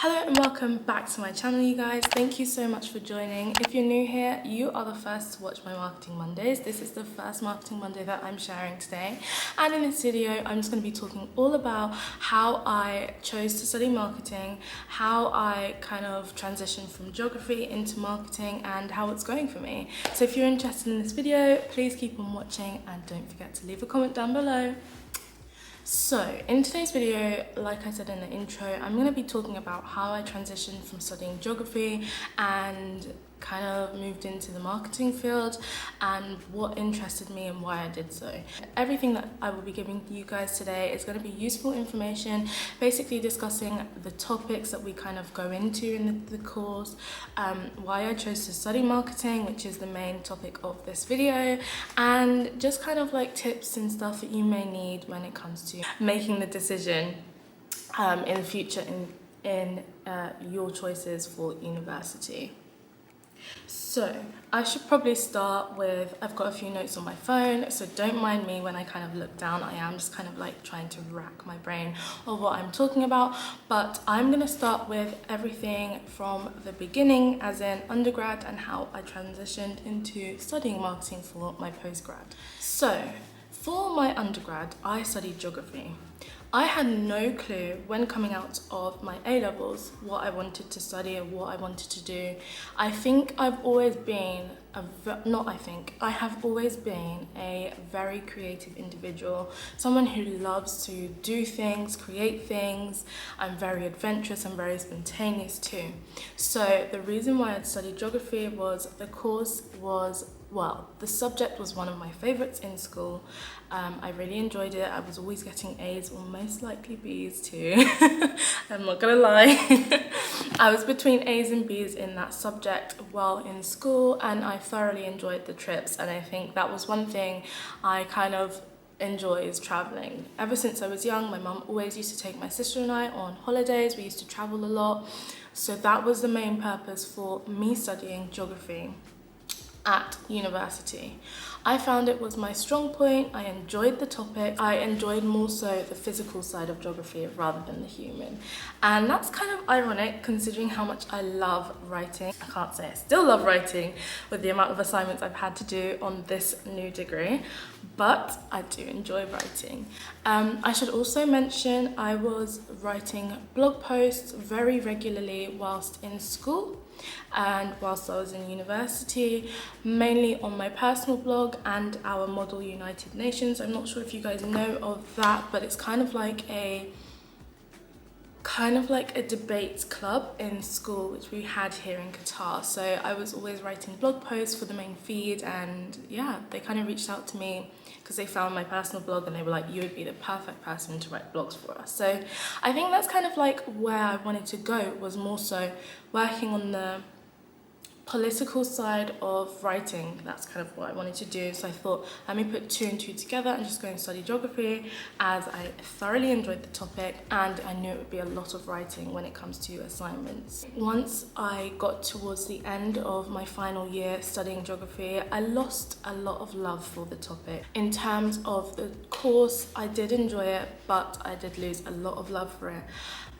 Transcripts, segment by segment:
Hello and welcome back to my channel, you guys. Thank you so much for joining. If you're new here, you are the first to watch my Marketing Mondays. This is the first Marketing Monday that I'm sharing today. And in this video, I'm just going to be talking all about how I chose to study marketing, how I kind of transitioned from geography into marketing, and how it's going for me. So if you're interested in this video, please keep on watching and don't forget to leave a comment down below. So in today's video, like I said in the intro, I'm going to be talking about how I transitioned from studying geography and kind of moved into the marketing field and what interested me and why I did so. Everything that I will be giving you guys today is going to be useful information, basically discussing the topics that we kind of go into in the course, why I chose to study marketing, which is the main topic of this video, and just kind of like tips and stuff that you may need when it comes to making the decision in the future in your choices for university. So I should probably start with, I've got a few notes on my phone, so don't mind me when I kind of look down. I am just kind of like trying to rack my brain of what I'm talking about, but I'm going to start with everything from the beginning, as in undergrad, and how I transitioned into studying marketing for my postgrad. So for my undergrad, I studied geography. I had no clue when coming out of my A-levels what I wanted to study or what I wanted to do. I have always been a very creative individual, someone who loves to do things, create things. I'm very adventurous and very spontaneous too. So the reason why I'd studied geography was the subject was one of my favorites in school. I really enjoyed it. I was always getting A's or most likely B's too. I'm not gonna lie. I was between A's and B's in that subject while in school, and I thoroughly enjoyed the trips, and I think that was one thing I kind of enjoy is traveling. Ever since I was young, my mum always used to take my sister and I on holidays. We used to travel a lot. So that was the main purpose for me studying geography at university. I found it was my strong point. I enjoyed the topic. I enjoyed more so the physical side of geography rather than the human. And that's kind of ironic considering how much I love writing. I can't say I still love writing with the amount of assignments I've had to do on this new degree, but I do enjoy writing. I should also mention I was writing blog posts very regularly whilst in school and whilst I was in university, mainly on my personal blog and our Model United Nations. I'm not sure if you guys know of that, but it's kind of like a debates club in school, which we had here in Qatar. So I was always writing blog posts for the main feed, and yeah, they kind of reached out to me because they found my personal blog and they were like, you would be the perfect person to write blogs for us. So I think that's kind of like where I wanted to go, was more so working on the political side of writing. That's kind of what I wanted to do. So I thought, let me put two and two together and just go and study geography, as I thoroughly enjoyed the topic and I knew it would be a lot of writing when it comes to assignments. Once I got towards the end of my final year studying geography, I lost a lot of love for the topic. In terms of the course, I did enjoy it, but I did lose a lot of love for it.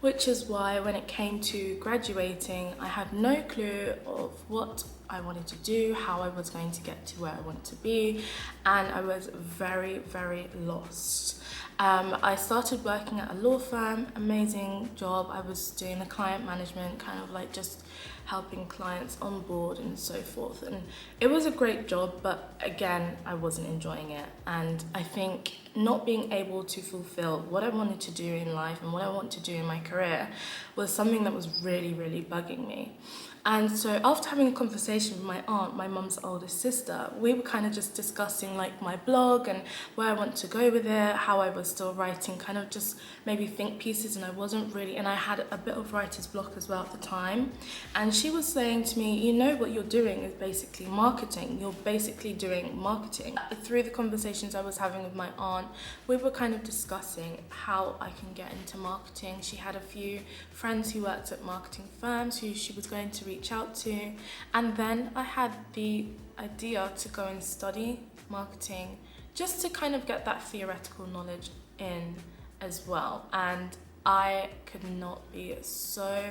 Which is why when it came to graduating, I had no clue of what I wanted to do, how I was going to get to where I wanted to be, and I was very, very lost. I started working at a law firm, amazing job. I was doing the client management, kind of like just helping clients on board and so forth. And it was a great job, but again, I wasn't enjoying it. And I think not being able to fulfill what I wanted to do in life and what I want to do in my career was something that was really, really bugging me. And so after having a conversation with my aunt, my mum's oldest sister, we were kind of just discussing like my blog and where I want to go with it, how I was still writing kind of just maybe think pieces, and I wasn't really, and I had a bit of writer's block as well at the time. And she was saying to me, you know, what you're doing is basically marketing. You're basically doing marketing. Through the conversations I was having with my aunt, we were kind of discussing how I can get into marketing. She had a few friends who worked at marketing firms who she was going to reach out to, and then I had the idea to go and study marketing just to kind of get that theoretical knowledge in as well. And I could not be so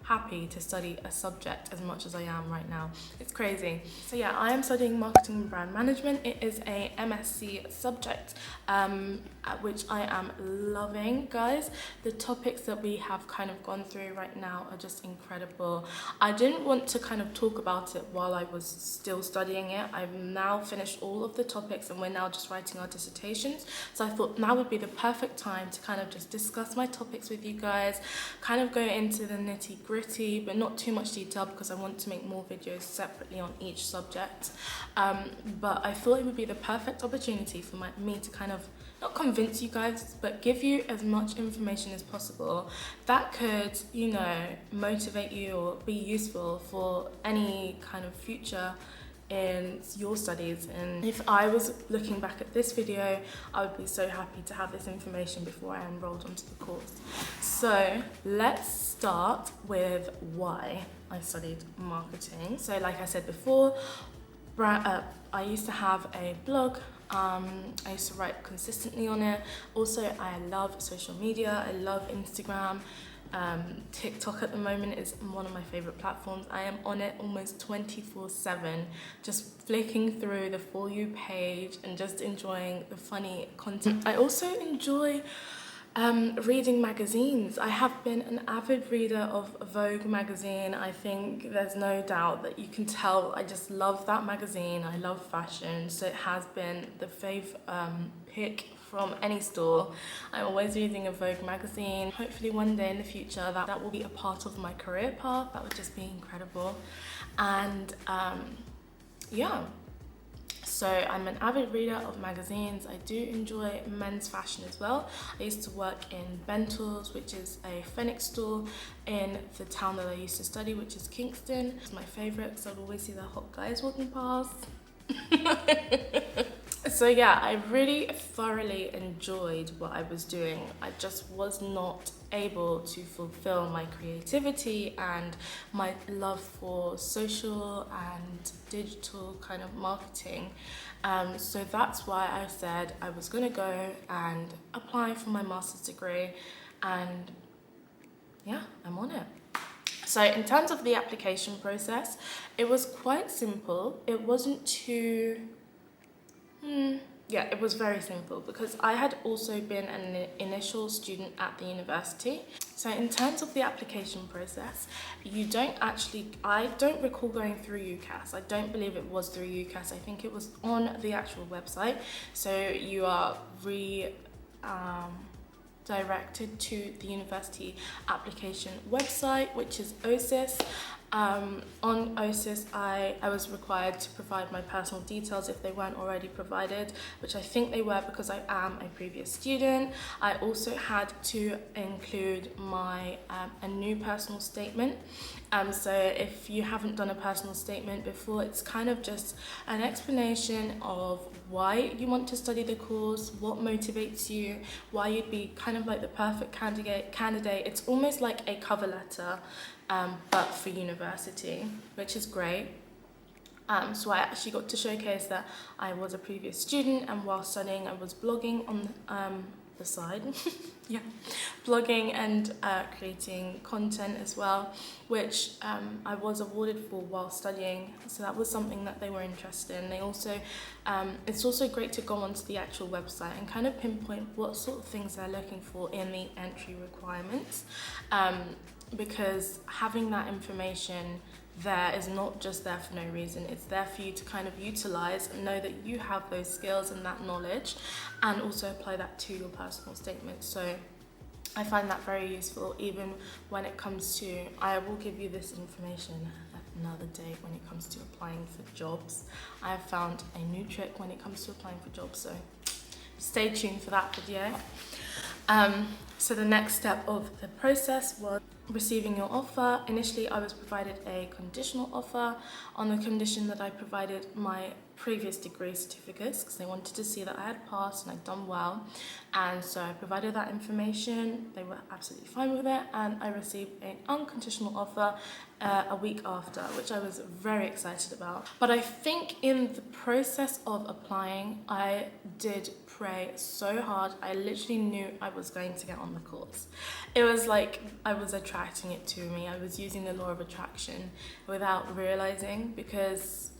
happy to study a subject as much as I am right now. It's crazy. So yeah, I am studying marketing and brand management. It is a MSc subject, which I am loving, guys. The topics that we have kind of gone through right now are just incredible. I didn't want to kind of talk about it while I was still studying it. I've now finished all of the topics and we're now just writing our dissertations. So I thought now would be the perfect time to kind of just discuss my topics with you guys, kind of go into the nitty-gritty, but not too much detail because I want to make more videos separately on each subject. But I thought it would be the perfect opportunity for me to kind of not convince you guys, but give you as much information as possible that could, you know, motivate you or be useful for any kind of future in your studies. And if I was looking back at this video, I would be so happy to have this information before I enrolled onto the course. So let's start with why I studied marketing. So like I said before, I used to have a blog. I used to write consistently on it. Also, I love social media. I love Instagram. TikTok at the moment is one of my favorite platforms. I am on it almost 24/7, just flicking through the For You page and just enjoying the funny content. I also enjoy reading magazines. I have been an avid reader of Vogue magazine. I think there's no doubt that you can tell I just love that magazine. I love fashion, so it has been the pick from any store. I'm always reading a Vogue magazine. Hopefully one day in the future that will be a part of my career path. That would just be incredible. And yeah. So I'm an avid reader of magazines. I do enjoy men's fashion as well. I used to work in Bental's, which is a Phoenix store in the town that I used to study, which is Kingston. It's my favourite because I'd always see the hot guys walking past. So yeah, I really thoroughly enjoyed what I was doing. I just was not able to fulfill my creativity and my love for social and digital kind of marketing. So that's why I said I was gonna go and apply for my master's degree, and yeah, I'm on it. So in terms of the application process, it was quite simple. It wasn't too yeah, it was very simple because I had also been an initial student at the university. So in terms of the application process, I don't recall going through UCAS. I don't believe it was through UCAS. I think it was on the actual website. So you are directed to the university application website, which is OSIS. On OSIS, I was required to provide my personal details if they weren't already provided, which I think they were because I am a previous student. I also had to include a new personal statement. So if you haven't done a personal statement before, it's kind of just an explanation of why you want to study the course, what motivates you, why you'd be kind of like the perfect candidate. It's almost like a cover letter, but for university, which is great. So I actually got to showcase that I was a previous student, and while studying I was blogging on the side. Yeah, blogging and creating content as well, which I was awarded for while studying, so that was something that they were interested in. They also, it's also great to go onto the actual website and kind of pinpoint what sort of things they're looking for in the entry requirements, because having that information there is not just there for no reason. It's there for you to kind of utilize and know that you have those skills and that knowledge, and also apply that to your personal statement. So I find that very useful, even when it comes to, I will give you this information another day when it comes to applying for jobs. I have found a new trick when it comes to applying for jobs, so stay tuned for that video. So the next step of the process was receiving your offer. Initially, I was provided a conditional offer on the condition that I provided my previous degree certificates because they wanted to see that I had passed and I'd done well. And so I provided that information. They were absolutely fine with it, and I received an unconditional offer a week after, which I was very excited about. But I think in the process of applying, I did pray so hard. I literally knew I was going to get on the course. It was like I was attracting it to me. I was using the law of attraction without realizing, because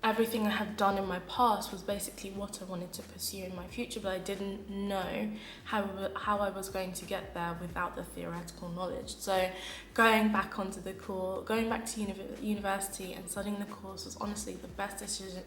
everything I had done in my past was basically what I wanted to pursue in my future, but I didn't know how I was going to get there without the theoretical knowledge. So going back onto the course, going back to university and studying the course was honestly the best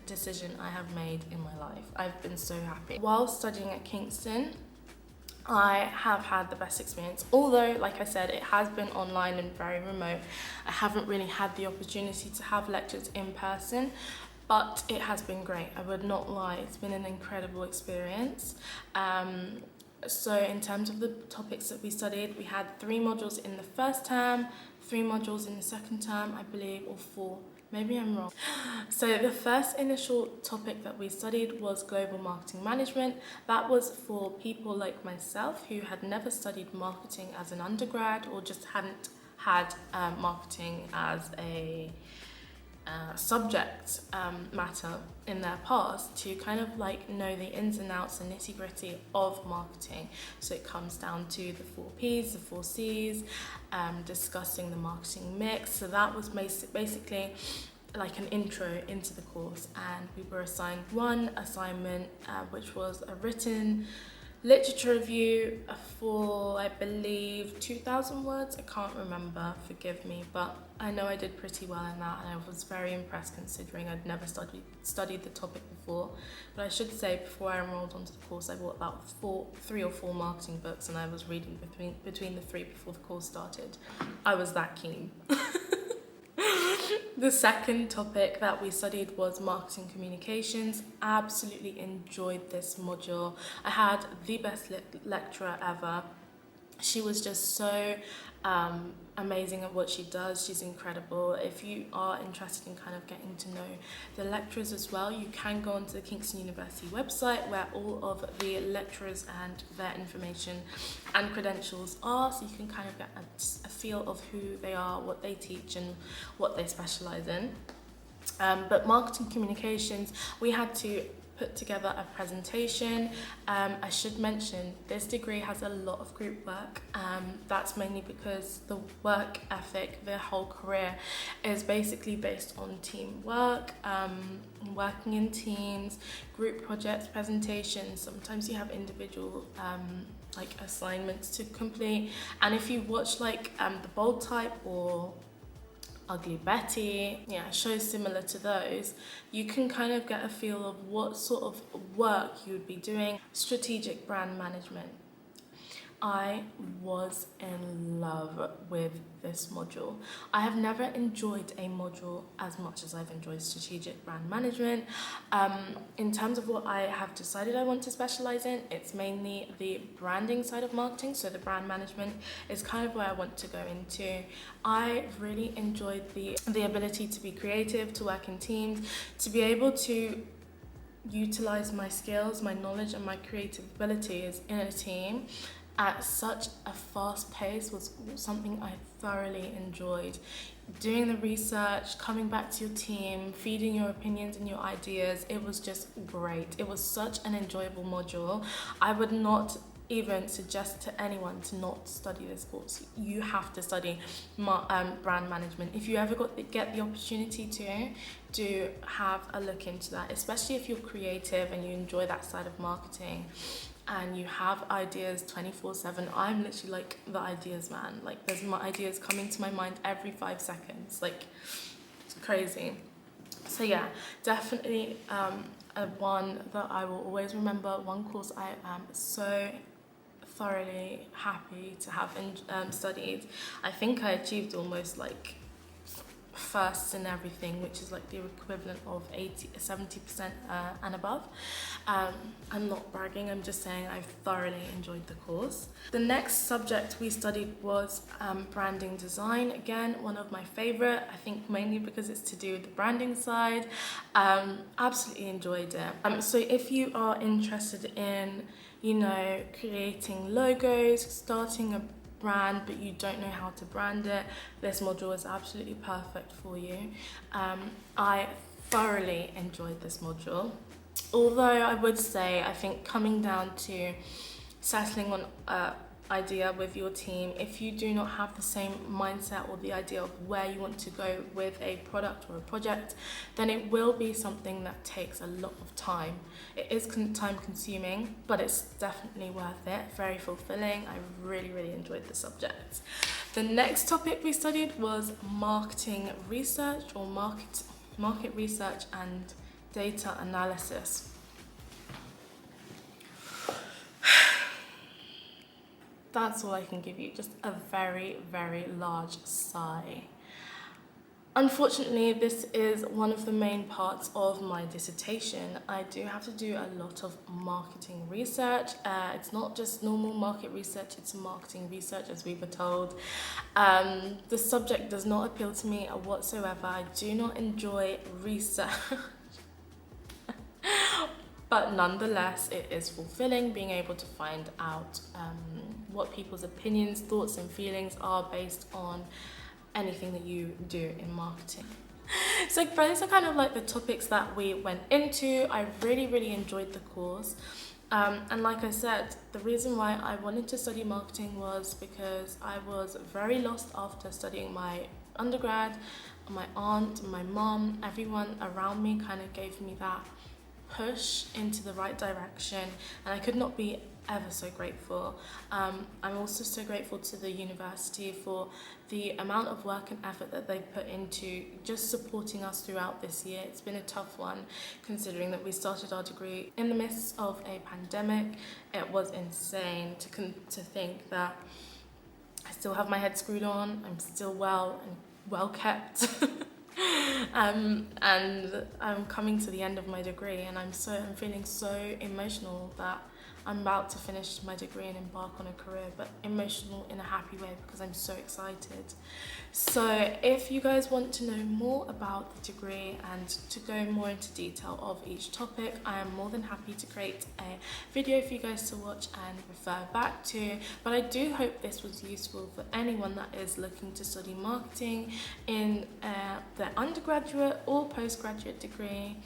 decision I have made in my life. I've been so happy. While studying at Kingston, I have had the best experience. Although, like I said, it has been online and very remote. I haven't really had the opportunity to have lectures in person, but it has been great. I would not lie, it's been an incredible experience. So in terms of the topics that we studied, we had 3 modules in the first term, 3 modules in the second term, I believe, or 4. Maybe I'm wrong. So the first initial topic that we studied was global marketing management. That was for people like myself who had never studied marketing as an undergrad, or just hadn't had marketing as a subject matter in their past, to kind of like know the ins and outs and nitty gritty of marketing. So it comes down to the 4 P's, the 4 C's, discussing the marketing mix. So that was basically like an intro into the course, and we were assigned one assignment, which was a written literature review for, I believe, 2,000 words. I can't remember, forgive me, but I know I did pretty well in that, and I was very impressed considering I'd never studied the topic before. But I should say, before I enrolled onto the course, I bought about 3 or 4 marketing books, and I was reading between the 3 before the course started. I was that keen. The second topic that we studied was marketing communications. Absolutely enjoyed this module. I had the best lecturer ever. She was just so amazing at what she does. She's incredible. If you are interested in kind of getting to know the lecturers as well, you can go onto the Kingston University website, where all of the lecturers and their information and credentials are, so you can kind of get a feel of who they are, what they teach and what they specialize in. But marketing communications, we had to put together a presentation. I should mention this degree has a lot of group work. That's mainly because the work ethic, their whole career is basically based on teamwork, working in teams, group projects, presentations. Sometimes you have individual like assignments to complete, and if you watch like the Bold Type or Ugly Betty, shows similar to those, you can kind of get a feel of what sort of work you would be doing. Strategic brand management. I was in love with this module. I have never enjoyed a module as much as I've enjoyed strategic brand management. In terms of what I have decided I want to specialize in, it's mainly the branding side of marketing. So the brand management is kind of where I want to go into. I really enjoyed the ability to be creative, to work in teams, to be able to utilize my skills, my knowledge and my creative abilities in a team at such a fast pace was something I thoroughly enjoyed. Doing the research, coming back to your team, feeding your opinions and your ideas, it was just great. It was such an enjoyable module. I would not even suggest to anyone to not study this course. You have to study brand management. If you ever get the opportunity to, do have a look into that, especially if you're creative and you enjoy that side of marketing and you have ideas 24/7. I'm literally like the ideas man. Like, there's my ideas coming to my mind every 5 seconds. Like, it's crazy. So yeah, definitely one that I will always remember, one course I am so thoroughly happy to have studied. I think I achieved almost like firsts in everything, which is like the equivalent of 70% and above. I'm not bragging, I'm just saying I've thoroughly enjoyed the course. The next subject we studied was branding design. Again, one of my favorite, I think mainly because it's to do with the branding side. Absolutely enjoyed it. So if you are interested in, you know, creating logos, starting a brand, but you don't know how to brand it, this module is absolutely perfect for you. I thoroughly enjoyed this module. Although I would say, I think coming down to settling on an idea with your team, if you do not have the same mindset or the idea of where you want to go with a product or a project, then it will be something that takes a lot of time. It is time consuming, but it's definitely worth it, very fulfilling. I really enjoyed the subject. The next topic we studied was marketing research, or market research and data analysis. That's all I can give you, just a very large sigh. Unfortunately, this is one of the main parts of my dissertation. I do have to do a lot of marketing research. It's not just normal market research, it's marketing research, as we were told. The subject does not appeal to me whatsoever. I do not enjoy research. But nonetheless, it is fulfilling being able to find out what people's opinions, thoughts and feelings are based on anything that you do in marketing. So those are kind of like the topics that we went into. I really enjoyed the course. And like I said, the reason why I wanted to study marketing was because I was very lost after studying my undergrad. My aunt, my mum, everyone around me kind of gave me that push into the right direction, and I could not be ever so grateful. I'm also so grateful to the university for the amount of work and effort that they put into just supporting us throughout this year. It's been a tough one, considering that we started our degree in the midst of a pandemic. It was insane to think that I still have my head screwed on, I'm still well kept. And I'm coming to the end of my degree, and I'm feeling so emotional that I'm about to finish my degree and embark on a career, but emotional in a happy way because I'm so excited. So if you guys want to know more about the degree and to go more into detail of each topic, I am more than happy to create a video for you guys to watch and refer back to. But I do hope this was useful for anyone that is looking to study marketing in their undergraduate or postgraduate degree.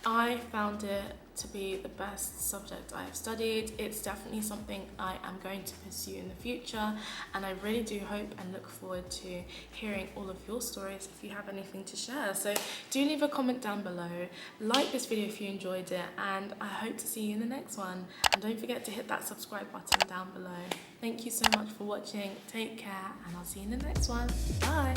I found it to be the best subject I have studied. It's definitely something I am going to pursue in the future, and I really do hope and look forward to hearing all of your stories if you have anything to share. So do leave a comment down below, like this video if you enjoyed it, and I hope to see you in the next one. And don't forget to hit that subscribe button down below. Thank you so much for watching, take care, and I'll see you in the next one. Bye!